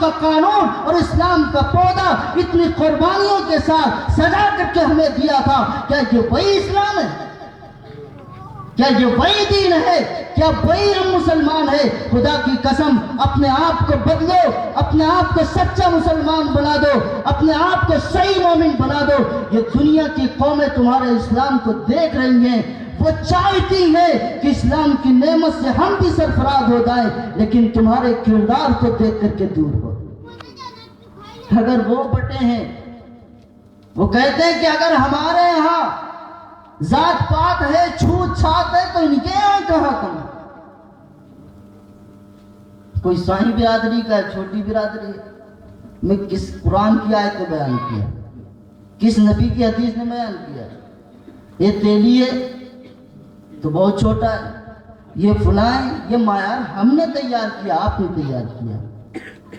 کا قانون اور اسلام کا پودا اتنی قربانیوں کے ساتھ سجا کر کے ہمیں دیا تھا، کیا یہ وہی اسلام ہے؟ کیا یہ وہی دین ہے؟ کیا وہی ہم مسلمان ہے؟ خدا کی قسم اپنے آپ کو بدلو، اپنے آپ کو سچا مسلمان بنا دو، اپنے آپ کو صحیح مومن بنا دو۔ یہ دنیا کی قومیں تمہارے اسلام کو دیکھ رہی ہیں، وہ چاہتی ہے کہ اسلام کی نعمت سے ہم بھی سرفراز ہو جائیں، لیکن تمہارے کردار کو دیکھ کر کے دور ہو۔ اگر وہ بٹے ہیں، وہ کہتے ہیں کہ اگر ہمارے یہاں ذات پات ہے، چھوت چھات ہے، تو ان کے یہاں کہاں کم؟ کوئی سائیں برادری کا ہے، چھوٹی برادری ہے، میں کس قرآن کی آیت نے بیان کیا، کس نبی کی حدیث نے بیان کیا؟ یہ تیلی ہے تو بہت چھوٹا ہے، یہ فلاں ہے، یہ معیار ہم نے تیار کیا، آپ نے تیار کیا۔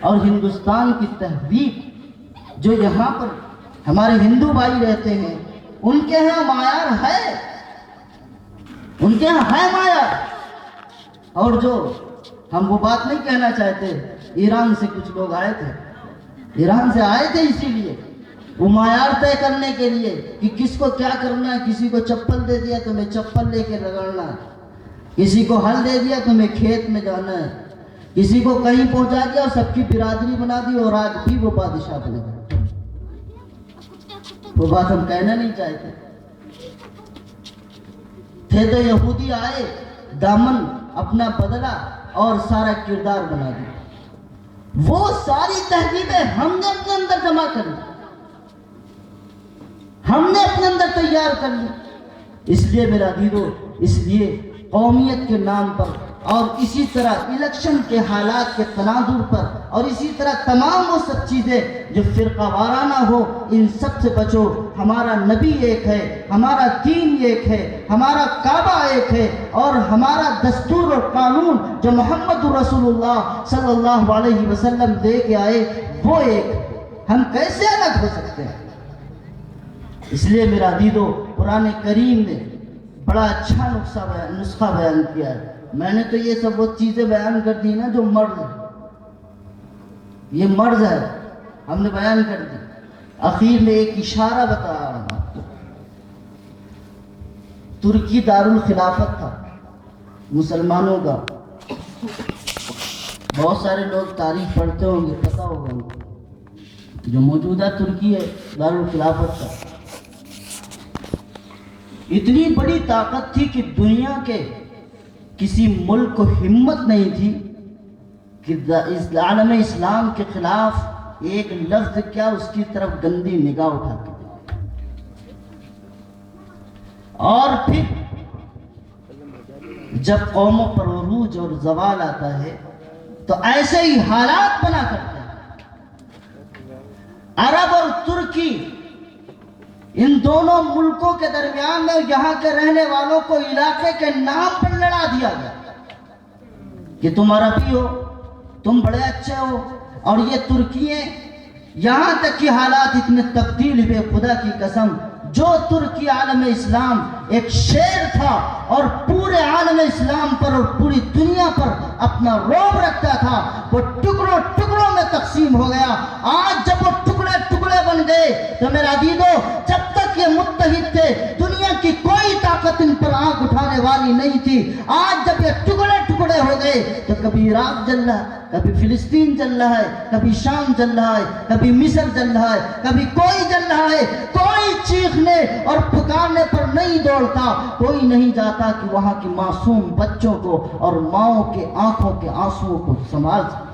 اور ہندوستان کی تہذیب جو یہاں پر ہمارے ہندو بھائی رہتے ہیں، ان کے ہاں معیار ہے، ان کے ہاں ہے معیار۔ اور جو ہم وہ بات نہیں کہنا چاہتے، ایران سے کچھ لوگ آئے تھے، ایران سے آئے تھے اسی لیے، وہ معیار طے کرنے کے لیے کہ کس کو کیا کرنا ہے۔ کسی کو چپل دے دیا تو میں چپل لے کے رگڑنا ہے، کسی کو ہل دے دیا تو میں کھیت میں جانا ہے، کسی کو کہیں پہنچا دیا اور سب کی برادری بنا دی، اور آج بھی وہ بادشاہ بنے گئے۔ وہ بات ہم کہنا نہیں چاہتے تھے، تو یہودی آئے، دامن اپنا بدلا اور سارا کردار بنا دیا۔ وہ ساری تہذیبیں ہم نے اپنے اندر جمع کر لی، ہم نے اپنے اندر تیار کر لی۔ اس لیے میرا دیدو، اس لیے قومیت کے نام پر اور اسی طرح الیکشن کے حالات کے تناظر پر اور اسی طرح تمام وہ سب چیزیں جو فرقہ وارانہ ہو، ان سب سے بچو۔ ہمارا نبی ایک ہے، ہمارا دین ایک ہے، ہمارا کعبہ ایک ہے، اور ہمارا دستور اور قانون جو محمد رسول اللہ صلی اللہ علیہ وسلم دے کے آئے وہ ایک ہے۔ ہم کیسے الگ ہو سکتے ہیں؟ اس لیے میرا عزیزو، قرآن کریم نے بڑا اچھا نسخہ بیان کیا ہے۔ میں نے تو یہ سب وہ چیزیں بیان کر دی نا جو مرض ہے، یہ مرض ہے، ہم نے بیان کر دی۔ اخیر میں ایک اشارہ بتا رہا ہوں۔ ترکی دارالخلافت تھا مسلمانوں کا، بہت سارے لوگ تاریخ پڑھتے ہوں گے، پتہ ہوگا ان کو۔ جو موجودہ ترکی ہے دارالخلافت کا، اتنی بڑی طاقت تھی کہ دنیا کے کسی ملک کو ہمت نہیں تھی کہ عالم اسلام کے خلاف ایک لفظ کیا اس کی طرف گندی نگاہ اٹھا کے دے۔ اور پھر جب قوموں پر عروج اور زوال آتا ہے تو ایسے ہی حالات بنا کرتے ہیں۔ عرب اور ترکی، ان دونوں ملکوں کے درمیان میں یہاں کے رہنے والوں کو علاقے کے نام پر لڑا دیا گیا کہ تم عربی ہو، تم بڑے اچھے ہو، اور یہ ترکی ہیں۔ یہاں تک کہ حالات اتنے تبدیل ہوئے، خدا کی قسم، جو ترکی عالم اسلام ایک شیر تھا اور پورے عالم اسلام پر اور پوری دنیا پر اپنا رعب رکھتا تھا، وہ ٹکڑوں ٹکڑوں میں تقسیم ہو گیا۔ آج جب وہ ٹکڑے ٹکڑے بن گئے تو میرا عزیزو، جب تک یہ متحد تھے دنیا کی کوئی طاقت ان پر آنکھ اٹھانے والی نہیں تھی۔ آج جب یہ ٹکڑے ٹکڑے ہو گئے تو کبھی عراق جل رہا ہے، کبھی فلسطین جل رہا ہے، کبھی شام جل رہا ہے، کبھی مصر جل رہا ہے، کبھی کوئی جل رہا ہے۔ کوئی چیخنے اور پکارنے پر نہیں دوڑتا، کوئی نہیں جاتا کہ وہاں کی معصوم بچوں کو اور ماؤں کے آنکھوں کے آنسوؤں کو سنبھال سکے۔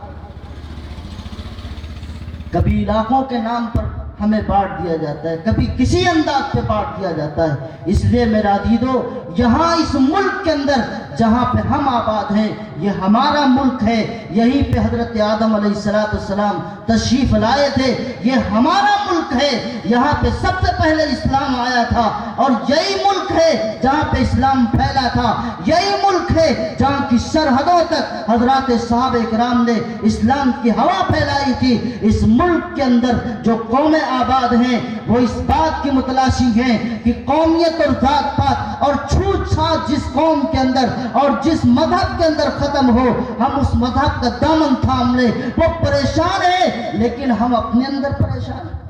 کبھی علاقوں کے نام پر ہمیں بانٹ دیا جاتا ہے، کبھی کسی انداز پہ بانٹ دیا جاتا ہے۔ اس لیے میرا عزیزو، یہاں اس ملک کے اندر جہاں پہ ہم آباد ہیں، یہ ہمارا ملک ہے، یہیں پہ حضرت آدم علیہ السلام تشریف لائے تھے، یہ ہمارا ملک ہے، یہاں پہ سب سے پہلے اسلام آیا تھا، اور یہی ملک ہے جہاں پہ اسلام پھیلا تھا، یہی ملک ہے جہاں کی سرحدوں تک حضرات صحابہ کرام نے اسلام کی ہوا پھیلائی تھی۔ اس ملک کے اندر جو قومیں آباد ہیں وہ اس بات کی متلاشی ہیں کہ قومیت اور ذات پات اور چھوت چھات جس قوم کے اندر اور جس مذہب کے اندر ختم ہو, ہم اس مذہب کا دامن تھام لیں. وہ پریشان ہے لیکن ہم اپنے اندر پریشان ہیں,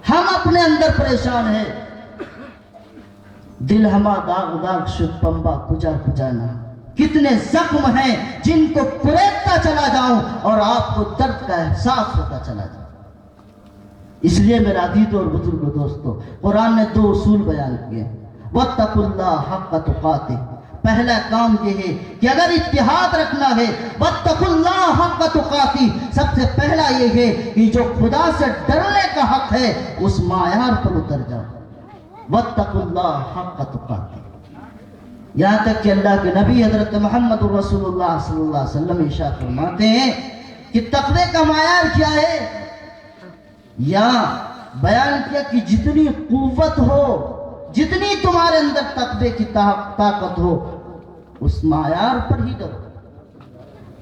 ہم اپنے اندر پریشان ہیں. دل ہما داغ داغ شد پمبا کجا کجانا, کتنے زخم ہیں جن کو کریدتا چلا جاؤں اور آپ کو درد کا احساس ہوتا چلا جاؤں. اس لیے میرا عزیزوں اور بزرگوں دوستو, قرآن نے 2 اصول بیان کیے. واتقوا اللہ حق تقاتہ, پہلا کام یہ ہے کہ اگر اتحاد رکھنا ہے, واتقوا اللہ حق تقاتہ, سب سے پہلا یہ ہے کہ جو خدا سے ڈرنے کا حق ہے اس معیار پر اتر جاؤ. واتقوا اللہ حق تقاتہ, یہاں تک کہ اللہ کے نبی حضرت محمد رسول اللہ صلی اللہ علیہ وسلم ارشاد فرماتے ہیں کہ تقوی کا معیار کیا ہے. یہاں بیان کیا کہ جتنی قوت ہو, جتنی تمہارے اندر تقوی کی طاقت ہو, اس معیار پر ہی ڈرو.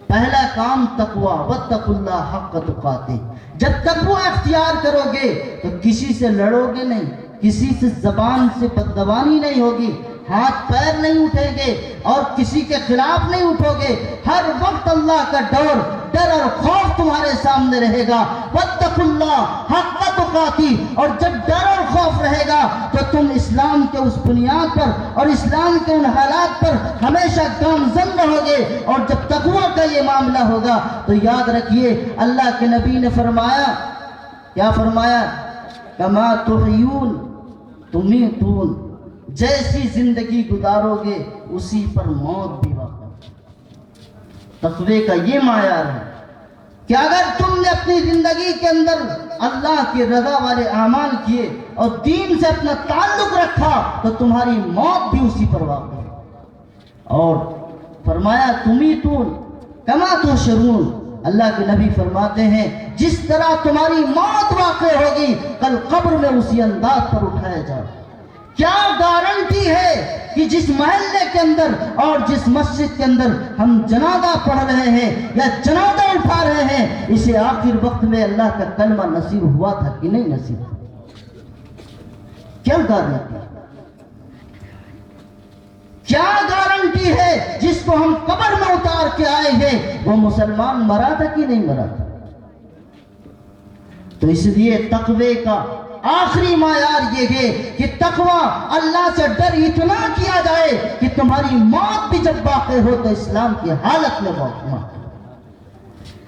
پہلا کام تقوی, واتقوا اللہ حق تقاتہ. جب تقوی اختیار کرو گے تو کسی سے لڑو گے نہیں, کسی سے زبان سے بدزبانی نہیں ہوگی, ہاتھ پیر نہیں اٹھیں گے اور کسی کے خلاف نہیں اٹھو گے. ہر وقت اللہ کا ڈر اور خوف تمہارے سامنے رہے گا. واتقوا اللہ حق تقاتہ, اور جب ڈر اور خوف رہے گا تو تم اسلام کے اس بنیاد پر اور اسلام کے ان حالات پر ہمیشہ گامزن رہو گے. اور جب تقوی کا یہ معاملہ ہوگا تو یاد رکھیے اللہ کے نبی نے فرمایا, کیا فرمایا, کما تحیون تمیتون, جیسی زندگی گزارو گے اسی پر موت بھی واقع. تقوی کا یہ معیار ہے کہ اگر تم نے اپنی زندگی کے اندر اللہ کی رضا والے اعمال کیے اور دین سے اپنا تعلق رکھا تو تمہاری موت بھی اسی پر واقع ہے. اور فرمایا تمیتون کما تحشرون, اللہ کے نبی فرماتے ہیں جس طرح تمہاری موت واقع ہوگی کل قبر میں اسی انداز پر اٹھایا جاؤ. کیا گارنٹی ہے کہ جس محلے کے اندر اور جس مسجد کے اندر ہم جنازہ پڑھ رہے ہیں یا جنازہ اٹھا رہے ہیں, اسے آخر وقت میں اللہ کا کلمہ نصیب ہوا تھا کہ نہیں نصیب ہوا؟ کیا گارنٹی, کیا گارنٹی ہے جس کو ہم قبر میں اتار کے آئے ہیں وہ مسلمان مرا تھا کہ نہیں مرا تھا؟ تو اس لیے تقوی کا آخری معیار یہ ہے کہ تقوی اللہ سے ڈر اتنا کیا جائے کہ تمہاری موت بھی جب واقع ہو تو اسلام کی حالت میں واقع.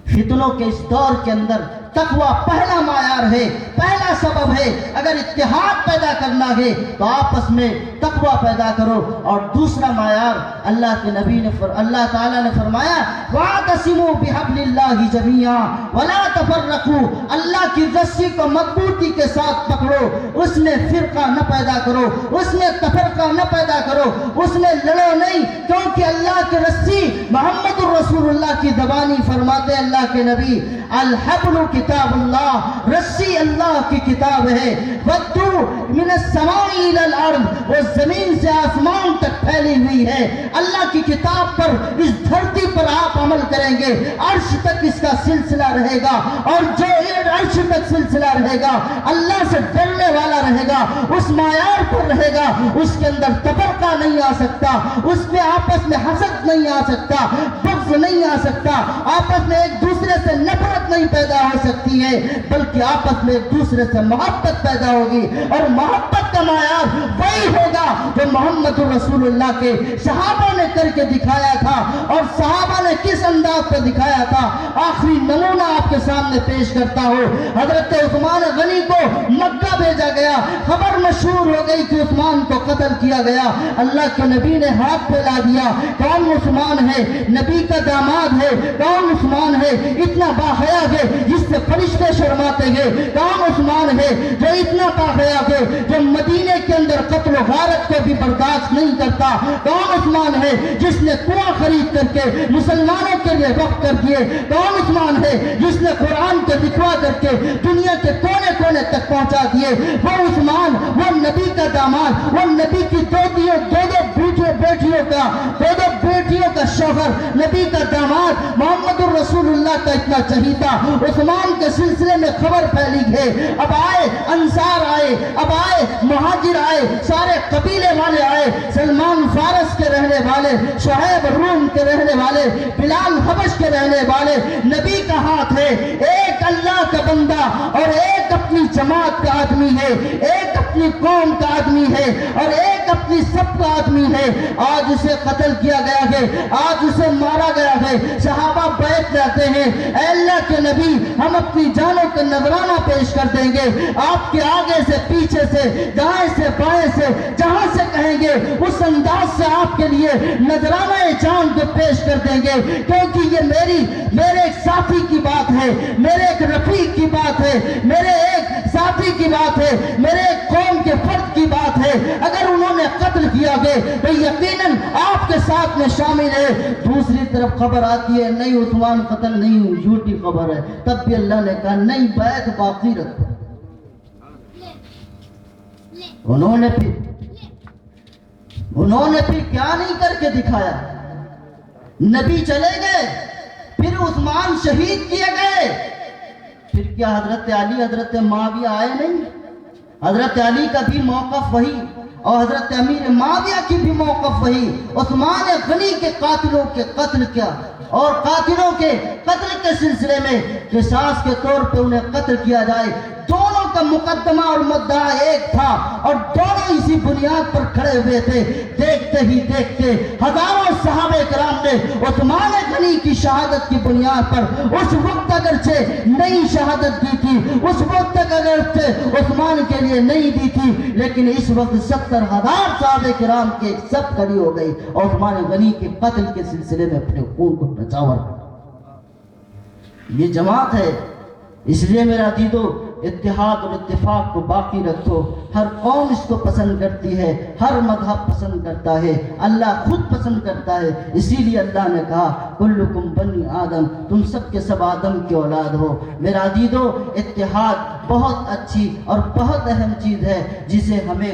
فتنوں کے اس دور کے اندر تقوی پہلا معیار ہے, پہلا سبب ہے. اگر اتحاد پیدا کرنا ہے تو آپس میں تقوی پیدا کرو. اور دوسرا معیار اللہ کے نبی نے اللہ تعالیٰ نے فرمایا وَاعْتَصِمُوا بِحَبْلِ اللَّهِ جَمِيعًا وَلَا تَفَرَّقُوا, اللہ کی رسی کو مضبوطی کے ساتھ پکڑو, اس میں فرقہ نہ پیدا کرو, اس میں تفرقہ نہ پیدا کرو, اس میں لڑو نہیں. کیونکہ اللہ کی رسی محمد الرسول اللہ کی زبانی فرماتے اللہ کے نبی الحبل کتاب اللہ, رسی اللہ کی کتاب ہے. وَدُّوا مِنَ السَّمَاءِ إِلَى الْأَرْضِ, وہ زمین سے آسمان تک پھیلی ہوئی ہے. اللہ کی کتاب پر اس دھرتی پر آپ عمل کریں گے عرش تک اس کا سلسلہ رہے گا, اور جو عرش تک سلسلہ رہے گا اللہ سے ڈرنے والا رہے گا, اس معیار پر رہے گا, اس کے اندر تفرقہ نہیں آ سکتا, اس میں آپس میں حسد نہیں آ سکتا, بغض نہیں آ سکتا, آپس میں ایک دوسرے سے نفرت نہیں پیدا ہو سکتی ہے, بلکہ آپس میں ایک دوسرے سے محبت پیدا ہوگی. اور محبت کا معیار وہی ہوگا جو محمد رسول اللہ کے صحابہ نے کر کے دکھایا تھا. اور صحابہ نے کس انداز پہ دکھایا تھا, آخری نمونہ آپ کے سامنے پیش کرتا ہوں. حضرت عثمان غنی کو مکہ بھیجا گیا, خبر مشہور ہو گئی کہ عثمان کو قتل کیا گیا. اللہ کے نبی نے ہاتھ پھیلا دیا, کون عثمان ہے, نبی کا داماد ہے, کون عثمان ہے, اتنا باحیا ہے جس سے فرشتے شرماتے ہیں, کون عثمان ہے جو اتنا باحیا ہے جو مدینے کے اندر قتل و غارت کو بھی برداشت نہیں کرتا, کون عثمان ہے جس نے کنواں خرید کر کے مسلمانوں کے لیے وقف کر دیے, کون عثمان ہے جس نے قرآن کے دکھوا کر کے دنیا کے کونے کونے تک پہنچا دیے. وہ عثمان, وہ نبی کا داماد, وہ نبی کی دو بیٹیوں کا بیٹیوں کا شوہر، نبی کا داماد، محمد الرسول اللہ کا اتنا چہیتا، عثمان کے سلسلے میں خبر پھیلی ہے۔ اب آئے انصار آئے، اب آئے مہاجر آئے، سارے قبیلے والے آئے، سلمان فارس کے رہنے والے، شعیب روم کے رہنے والے، بلال حبش کے رہنے والے۔ نبی کا ہاتھ ہے، ایک اللہ کا بندہ اور ایک اپنی جماعت کا آدمی ہے، ایک اپنی قوم کا آدمی ہے اور ایک اپنی سب کا آدمی ہے۔ آج اسے قتل کیا گیا ہے، آج اسے مارا گیا ہے۔ صحابہ بیعت لیتے ہیں، اے اللہ کے نبی ہم اپنی جانوں کا نذرانہ پیش کر دیں گے، آپ کے آگے سے پیچھے سے دائیں سے بائیں سے جہاں سے کہیں گے اس انداز سے آپ کے لیے نذرانہ جان کو پیش کر دیں گے، کیونکہ یہ میرے ایک ساتھی کی بات ہے، میرے ایک رفیق کی بات ہے، میرے ایک ساتھی کی بات ہے، میرے ایک قوم کے فرد کی بات ہے۔ اگر انہوں نے قتل کیا گئے تو یقیناً آپ کے ساتھ میں شامل ہے۔ دوسری طرف خبر آتی ہے نہیں عثمان قتل نہیں ہوئی، جھوٹی خبر ہے، تب بھی اللہ نے کہا نہیں بیعت باقی رکھو۔ انہوں نے پھر کیا نہیں کر کے دکھایا؟ نبی چلے گئے، پھر عثمان شہید کیے گئے، پھر کیا حضرت علی حضرت معاویہ آئے نہیں؟ حضرت علی کا بھی موقف وہی اور حضرت امیر معاویہ کی بھی موقف وہی۔ عثمان غنی کے قاتلوں کے قتل کیا اور قاتلوں کے قتل کے سلسلے میں قصاص کے طور پہ انہیں قتل کیا جائے، دونوں کا مقدمہ اور مدعا ایک تھا اور دونوں اسی بنیاد پر کھڑے ہوئے تھے۔ دیکھتے ہی دیکھتے ہزاروں صحابہ کرام نے عثمان غنی کی شہادت کی بنیاد پر اس وقت اگرچہ نئی شہادت دی تھی، اس وقت اگرچہ عثمان کے لیے نہیں دی تھی، لیکن اس وقت 70,000 صحابہ کرام کے سب کھڑی ہو گئی اور عثمان غنی کے قتل کے سلسلے میں اپنے خون کو نچاور۔ یہ جماعت ہے، اس لیے میرا عزیزو اتحاد اور اتفاق کو باقی رکھو۔ ہر قوم اس کو پسند کرتی ہے، ہر مذہب پسند کرتا ہے، اللہ خود پسند کرتا ہے، اسی لیے اللہ نے کہا کلکم بنی آدم، تم سب کے سب آدم کی اولاد ہو۔ میرا عزیزو اتحاد بہت اچھی اور بہت اہم چیز ہے جسے ہمیں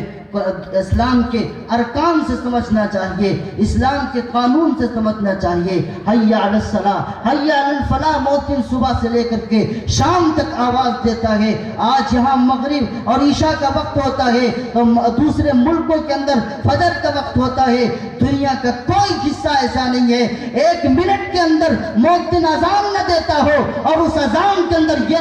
اسلام کے ارکان سے سمجھنا چاہیے، اسلام کے قانون سے سمجھنا چاہیے۔ حی علی الصلاۃ، حی علی الفلاح مؤذن صبح سے لے کر کے شام تک آواز دیتا ہے۔ آج یہاں مغرب اور عشاء کا وقت ہوتا ہے تو دوسرے ملکوں کے اندر فجر کا وقت ہوتا ہے۔ دنیا کا کوئی حصہ ایسا نہیں ہے 1 منٹ کے اندر مؤذن اذان نہ دیتا ہو اور اس اذان کے اندر یہ